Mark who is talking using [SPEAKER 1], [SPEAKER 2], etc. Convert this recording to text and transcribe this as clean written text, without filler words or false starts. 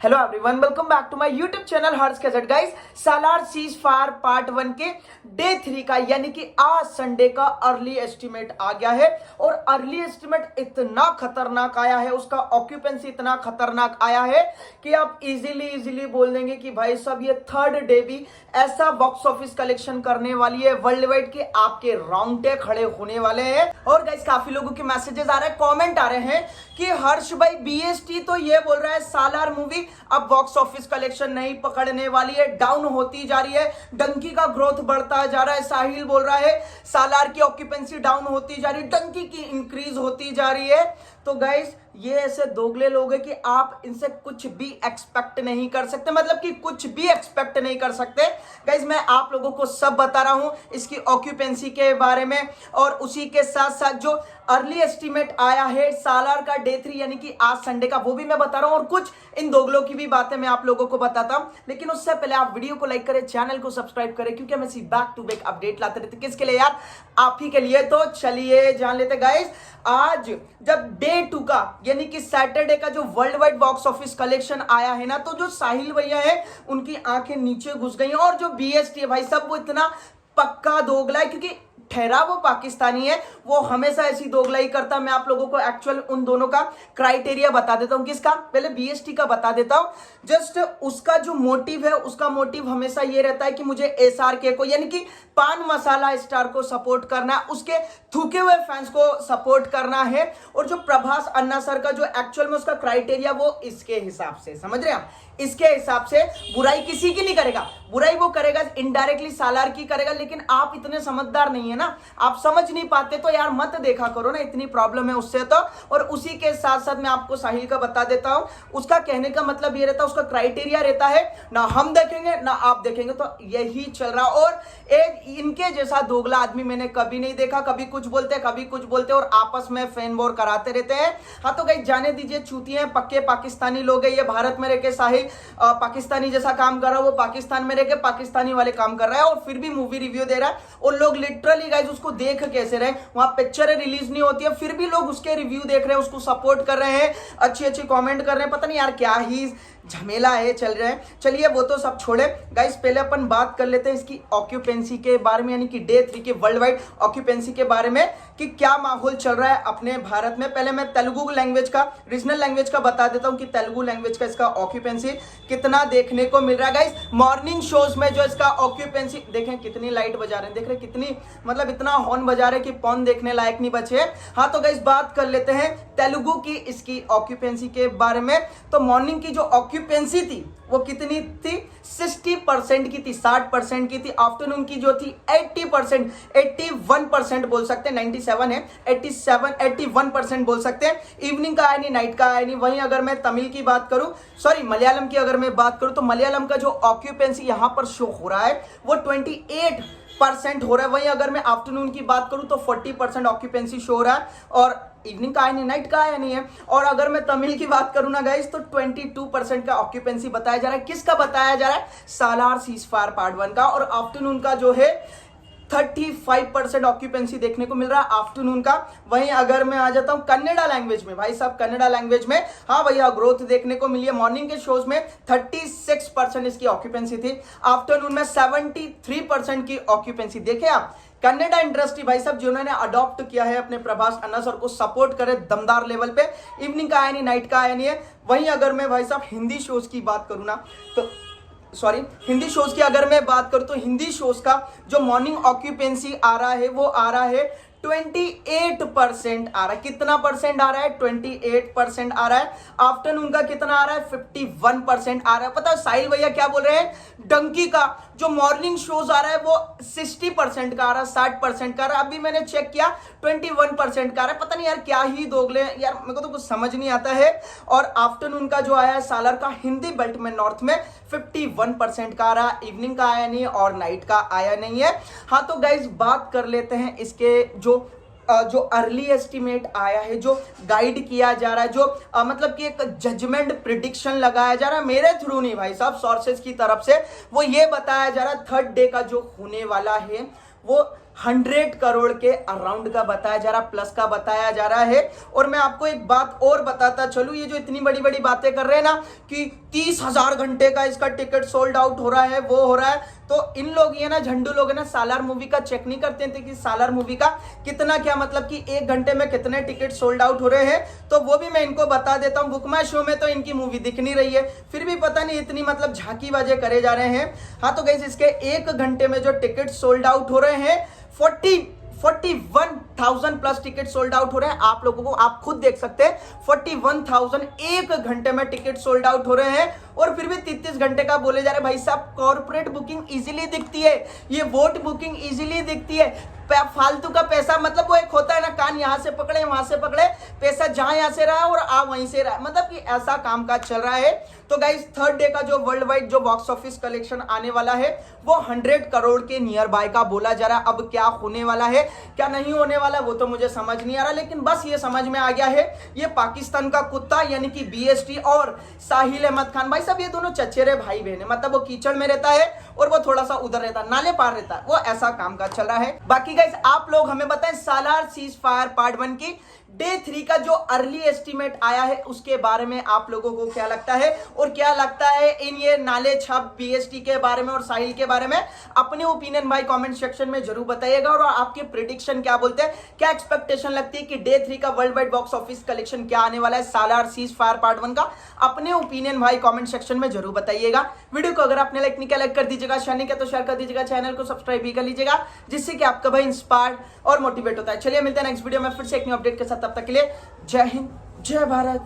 [SPEAKER 1] Hello everyone, welcome back to my YouTube channel Harsh cassette. Guys, Salaar ceasefire part 1 के day 3 का यानी कि आज संडे का अर्ली एस्टिमेट आ गया है। और अर्ली एस्टिमेट इतना खतरनाक आया है, उसका ऑक्यूपेंसी इतना खतरनाक आया है कि आप इजीली बोल देंगे कि भाई साहब ये थर्ड डे भी ऐसा बॉक्स ऑफिस कलेक्शन करने वाली है वर्ल्ड वाइड के आपके रोंगटे खड़े होने वाले हैं। और गाइस, काफी लोगों के मैसेजेस आ रहे हैं, कॉमेंट आ रहे हैं कि हर्ष भाई बीएसटी तो ये बोल रहा है सालार मूवी अब बॉक्स ऑफिस कलेक्शन नहीं पकड़ने वाली है, डाउन होती जा रही है, डंकी का ग्रोथ बढ़ता जा रहा है। साहिल बोल रहा है सालार की ऑक्यूपेंसी डाउन होती जा रही है, डंकी की इंक्रीज होती जा रही है। तो गाइस, ये ऐसे दोगले लोग हैं कि आप इनसे कुछ भी एक्सपेक्ट नहीं कर सकते, मतलब कि कुछ भी एक्सपेक्ट नहीं कर सकते। गाइस, मैं आप लोगों को सब बता रहा हूं इसकी ऑक्यूपेंसी के बारे में, और उसी के साथ साथ जो अर्ली एस्टिमेट आया है सालार का डे 3 यानी कि आज संडे का, वो भी मैं बता रहा हूं, और कुछ इन दोगलों की भी बातें मैं आप लोगों को बताता हूं। लेकिन उससे पहले आप वीडियो को लाइक करें, चैनल को सब्सक्राइब करें, क्योंकि हम ऐसी बैक टू बैक अपडेट लाते रहते। किसके लिए यार? आप ही के लिए। तो चलिए जान लेते गाइस, आज जब डे 2 का यानी कि सैटरडे का जो world wide box office collection आया है ना, तो जो साहिल भैया है उनकी आंखें नीचे घुस गई हैं। और जो बीएसटी है भाई साहब, वो इतना पक्का दोगला है, क्योंकि ठहरा वो पाकिस्तानी है, वो हमेशा ऐसी दोगलाई करता है। मैं आप लोगों को एक्चुअल उन दोनों का क्राइटेरिया बता देता हूं। किसका? पहले बीएसटी का बता देता हूं। जस्ट उसका जो मोटिव है, उसका मोटिव हमेशा ये रहता है कि मुझे एसआरके को यानी कि पान मसाला स्टार को सपोर्ट करना है, उसके थूके हुए फैंस को सपोर्ट करना है। और जो प्रभास अन्ना सर का जो एक्चुअल में उसका क्राइटेरिया, वो इसके हिसाब से, समझ रहे हैं आप, इसके हिसाब से बुराई किसी की नहीं करेगा, बुराई वो करेगा इनडायरेक्टली सालार की करेगा। लेकिन आप इतने समझदार नहीं है ना, आप समझ नहीं पाते, तो यार मत देखा करो ना, इतनी प्रॉब्लम है उससे तो। और उसी के साथ साथ मैं आपको साहिल का बता देता हूं, उसका कहने का मतलब ये रहता है, उसका क्राइटेरिया रहता है ना हम देखेंगे ना आप देखेंगे, तो यही चल रहा। और एक इनके जैसा दोगला आदमी मैंने कभी नहीं देखा, कभी कुछ बोलते कभी कुछ बोलते, और आपस में फैन वॉर कराते रहते हैं। हाँ तो गाइस, जाने दीजिए, चूतिए पक्के पाकिस्तानी लोग हैं। ये भारत में रहकर साहिल पाकिस्तानी जैसा काम कर रहा है, वो पाकिस्तान में रहकर पाकिस्तानी वाले काम कर रहा है, और फिर भी मूवी रिव्यू दे रहा है। और लोग लिटरली गाइस उसको देख कैसे रहे, वहां पिक्चर रिलीज नहीं होती है, फिर भी लोग उसके रिव्यू देख रहे हैं, उसको सपोर्ट कर रहे हैं, अच्छी कमेंट कर रहे हैं। पता नहीं यार क्या ही झमेला है चल रहे हैं। चलिए वो तो सब छोड़े गाइस, पहले अपन बात कर लेते हैं इसकी ऑक्यूपेंसी के बारे में, यानी कि डे 3 के वर्ल्ड वाइड ऑक्यूपेंसी के बारे में, कि क्या माहौल चल रहा है अपने भारत में। पहले मैं तेलुगु लैंग्वेज का, रीजनल लैंग्वेज का बता देता हूं कि तेलुगु लैंग्वेज का इसका ऑक्यूपेंसी कितना देखने को मिल रहा है। गाइस, मॉर्निंग शोज में जो इसका ऑक्यूपेंसी, देखें कितनी लाइट बजा रहे हैं, देख रहे कितनी, मतलब इतना हॉर्न बजा रहे कि पौन देखने लायक नहीं बचे। हाँ तो गाइस, बात कर लेते हैं तेलुगु की इसकी ऑक्यूपेंसी के बारे में। तो मॉर्निंग की जो ऑक्यूपेंसी थी वो कितनी थी? 60% की थी, 60% की थी। आफ्टरनून की जो थी 80%, 81% बोल सकते हैं, 97 है, 87 81% बोल सकते हैं। इवनिंग का आया नहीं, नाइट का आया नहीं। वहीं अगर मैं तमिल की बात करूं, सॉरी मलयालम की अगर मैं बात करूं, तो मलयालम का जो ऑक्यूपेंसी यहां पर शो हो रहा है वो 28% हो रहा है। वहीं अगर मैं आफ्टरनून की बात करूं तो 40% ऑक्यूपेंसी शो हो रहा है, और इवनिंग का आया नहीं, नाइट का आया नहीं है। और अगर मैं तमिल की बात करूं ना गाइस, तो 22% का ऑक्यूपेंसी बताया जा रहा है। किसका बताया जा रहा है? सालार सीज फायर पार्ट 1 का। और आफ्टरनून का जो है 35% ऑक्यूपेंसी देखने को मिल रहा है आफ्टरनून का। वहीं अगर मैं आ जाता हूं कन्नड़ा लैंग्वेज में, भाई साहब कन्नड़ा लैंग्वेज में, हाँ भैया ग्रोथ देखने को मिली है। मॉर्निंग के शोज में 36% इसकी ऑक्यूपेंसी थी, आफ्टरनून में 73% की ऑक्यूपेंसी। देखे आप, कन्नड़ा इंडस्ट्री भाई साहब जिन्होंने अडॉप्ट किया है अपने प्रभास अन्ना सर को सपोर्ट करे दमदार लेवल पे। इवनिंग का आया नहीं, नाइट का आया नहीं है। वहीं अगर मैं भाई साहब हिंदी शोज की बात करूं ना, तो हिंदी शोज की अगर मैं बात करूं, तो हिंदी शोज का जो मॉर्निंग ऑक्यूपेंसी आ रहा है वो आ रहा है 28% आ रहा है। कितना परसेंट आ रहा है? 28% आ रहा है। आफ्टरनून का कितना आ रहा है? 51% आ रहा है। पता है साहिल भैया क्या बोल रहे हैं? डंकी का जो मॉर्निंग शोज आ रहा है वो 60% का आ रहा है, 60% का आ रहा है। अभी मैंने चेक किया 21% का आ रहा है। पता नहीं यार क्या ही दोगले यार, मेरे को तो कुछ समझ नहीं आता है। और आफ्टरनून का जो आया है सालार का हिंदी बेल्ट में नॉर्थ में 51% का आ रहा है। इवनिंग का आया नहीं और नाइट का आया नहीं है। हाँ तो गाइज, बात कर लेते हैं इसके जो अर्ली एस्टिमेट आया है, जो गाइड किया जा रहा है, जो मतलब कि एक जजमेंट प्रिडिक्शन लगाया जा रहा है मेरे थ्रू नहीं भाई साहब, सोर्सेज की तरफ से, वो ये बताया जा रहा है थर्ड डे का जो होने वाला है वो 100 करोड़ के अराउंड का बताया जा रहा, प्लस का बताया जा रहा है। और मैं आपको एक बात और बताता चलूं, ये जो इतनी बड़ी बड़ी बातें कर रहे हैं ना कि 30,000 घंटे का इसका टिकट सोल्ड आउट हो रहा है, वो हो रहा है, तो इन लोग ये ना झंडू लोग है ना सालार मूवी का चेक नहीं करते थे कि सालार मूवी का कितना क्या मतलब कि 1 घंटे में कितने टिकट सोल्ड आउट हो रहे हैं। तो वो भी मैं इनको बता देता हूं। बुक माई शो में तो इनकी मूवी दिख नहीं रही है, फिर भी पता नहीं इतनी मतलब झांकी बाजे करे जा रहे हैं। हाँ तो गाइस इसके 1 घंटे में जो टिकट सोल्ड आउट हो रहे हैं 41,000 प्लस टिकट सोल्ड आउट हो रहे हैं। आप लोगों को आप खुद देख सकते हैं 41,000 1 घंटे में टिकट सोल्ड आउट हो रहे हैं। और फिर भी 33 घंटे का बोले जा रहे भाई साहब। कॉर्पोरेट बुकिंग इजीली दिखती है, ये वोट बुकिंग इजीली दिखती है। फालतू का पैसा मतलब वो एक होता है ना, कान यहां से पकड़े वहां से पकड़े, पैसा जहां यहां से रहा और आ वहीं से रहा, मतलब कि ऐसा कामकाज चल रहा है। तो गाइस थर्ड डे का जो वर्ल्ड वाइड जो बॉक्स ऑफिस कलेक्शन आने वाला है वो 100 करोड़ के नियर बाय का बोला जा रहा है। अब क्या होने वाला है क्या नहीं होने वाला वो तो मुझे समझ नहीं आ रहा, लेकिन बस ये समझ में आ गया है ये पाकिस्तान का कुत्ता यानी कि बीएसटी और साहिल अहमद खान भाई साहब ये दोनों चचेरे भाई बहन है। मतलब वो कीचड़ में रहता है और वो थोड़ा सा उधर रहता है, नाले पार रहता है, वो ऐसा काम का चल रहा है। बाकी गाइस आप लोग हमें बताएं सालार सीज फायर पार्ट 1 की डे 3 का जो अर्ली एस्टीमेट आया है उसके बारे में आप लोगों को क्या लगता है, और क्या लगता है इन ये नाले छाप बीएसटी के बारे में और साहिल के बारे में। अपने ओपिनियन भाई कमेंट सेक्शन में जरूर बताइएगा। और आपके प्रेडिक्शन क्या बोलते हैं, क्या एक्सपेक्टेशन लगती है कि डे 3 का world wide box office collection क्या आने वाला है सालार सीज फायर पार्ट 1 का। अपने ओपिनियन भाई कमेंट सेक्शन में जरूर बताइएगा। वीडियो को अगर आपने लाइक नहीं किया लाइक कर दीजिएगा, शेयर नहीं किया तो शेयर कर दीजिएगा, चैनल को सब्सक्राइब भी कर लीजिएगा जिससे कि आपका भाई इंस्पायर्ड और मोटिवेट होता है। चलिए मिलते हैं नेक्स्ट वीडियो में फिर से एक न्यू अपडेट के साथ, तब तक के लिए जय हिंद जय भारत।